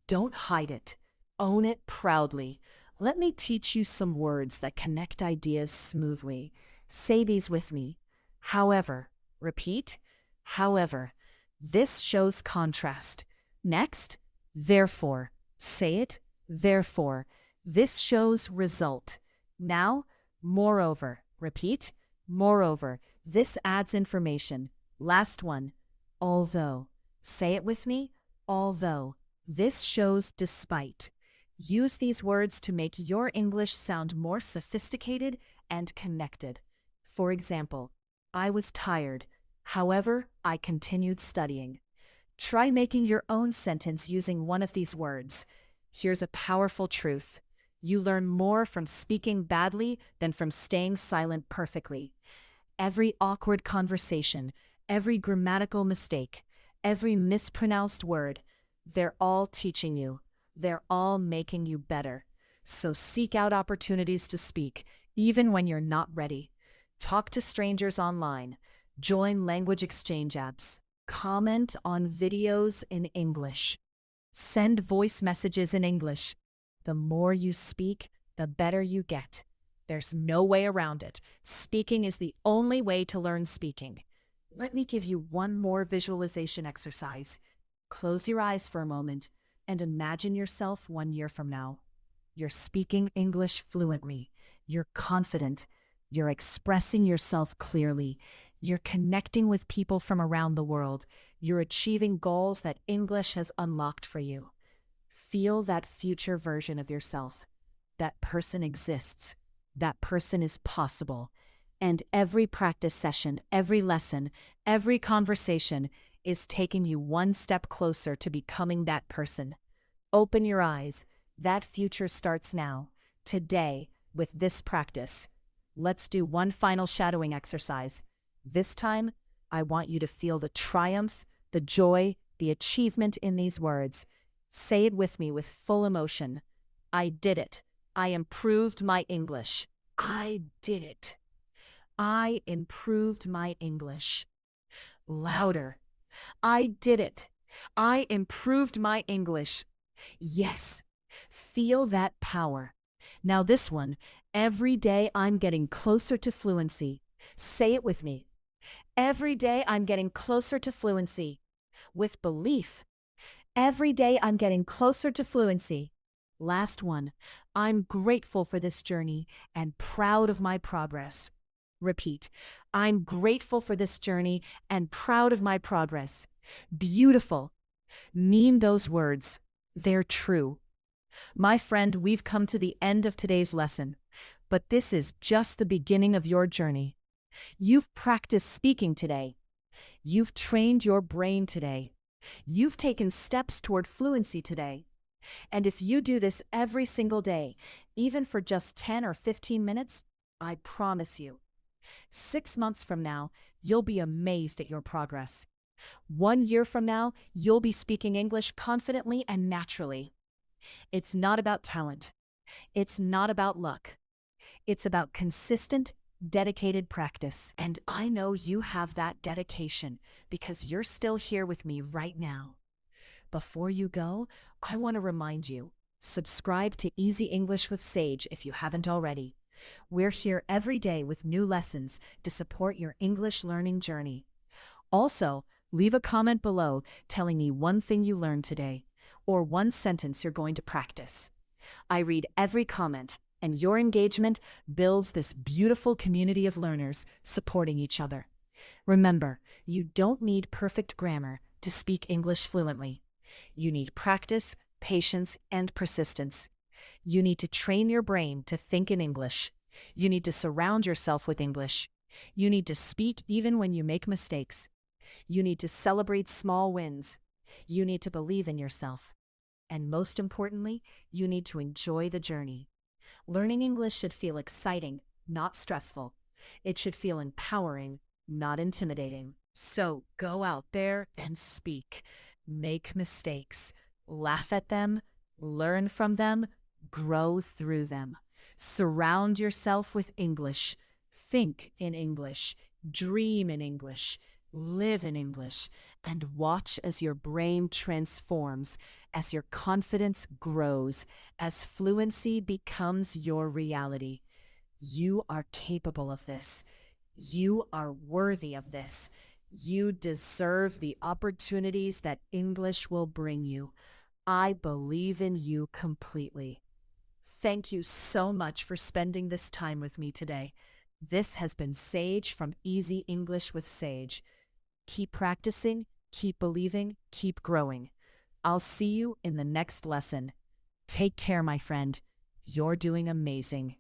Don't hide it. Own it proudly. Let me teach you some words that connect ideas smoothly. Say these with me. However, repeat. However, this shows contrast. Next, therefore. Say it. Therefore. This shows result. Now, moreover. Repeat. Moreover. This adds information. Last one. Although. Say it with me. Although. This shows despite. Use these words to make your English sound more sophisticated and connected. For example, I was tired. However, I continued studying. Try making your own sentence using one of these words. Here's a powerful truth. You learn more from speaking badly than from staying silent perfectly. Every awkward conversation, every grammatical mistake, every mispronounced word, they're all teaching you. They're all making you better. So seek out opportunities to speak, even when you're not ready. Talk to strangers online. Join language exchange apps. Comment on videos in English. Send voice messages in English. The more you speak, the better you get. There's no way around it. Speaking is the only way to learn speaking. Let me give you one more visualization exercise. Close your eyes for a moment and imagine yourself 1 year from now. You're speaking English fluently. You're confident. You're expressing yourself clearly. You're connecting with people from around the world. You're achieving goals that English has unlocked for you. Feel that future version of yourself. That person exists. That person is possible. And every practice session, every lesson, every conversation is taking you one step closer to becoming that person. Open your eyes. That future starts now, today, with this practice. Let's do one final shadowing exercise. This time, I want you to feel the triumph, the joy, the achievement in these words. Say it with me with full emotion. I did it. I improved my English. I did it. I improved my English. Louder. I did it. I improved my English. Yes. Feel that power. Now this one, every day I'm getting closer to fluency. Say it with me. Every day I'm getting closer to fluency. With belief. Every day I'm getting closer to fluency. Last one, I'm grateful for this journey and proud of my progress. Repeat, I'm grateful for this journey and proud of my progress. Beautiful. Mean those words. They're true. My friend, we've come to the end of today's lesson, but this is just the beginning of your journey. You've practiced speaking today. You've trained your brain today. You've taken steps toward fluency today. And if you do this every single day, even for just 10 or 15 minutes, I promise you, 6 months from now, you'll be amazed at your progress. 1 year from now, you'll be speaking English confidently and naturally. It's not about talent. It's not about luck. It's about consistent, dedicated practice. And I know you have that dedication because you're still here with me right now. Before you go, I want to remind you, subscribe to Easy English with Sage if you haven't already. We're here every day with new lessons to support your English learning journey. Also, leave a comment below telling me one thing you learned today or one sentence you're going to practice. I read every comment, and your engagement builds this beautiful community of learners supporting each other. Remember, you don't need perfect grammar to speak English fluently. You need practice, patience, and persistence. You need to train your brain to think in English. You need to surround yourself with English. You need to speak even when you make mistakes. You need to celebrate small wins. You need to believe in yourself. And most importantly, you need to enjoy the journey. Learning English should feel exciting, not stressful. It should feel empowering, not intimidating. So go out there and speak. Make mistakes. Laugh at them. Learn from them, grow through them. Surround yourself with English. Think in English, dream in English, live in English, and watch as your brain transforms, as your confidence grows, as fluency becomes your reality. You are capable of this. You are worthy of this. You deserve the opportunities that English will bring you. I believe in you completely. Thank you so much for spending this time with me today. This has been Sage from Easy English with Sage. Keep practicing, keep believing, keep growing. I'll see you in the next lesson. Take care, my friend. You're doing amazing.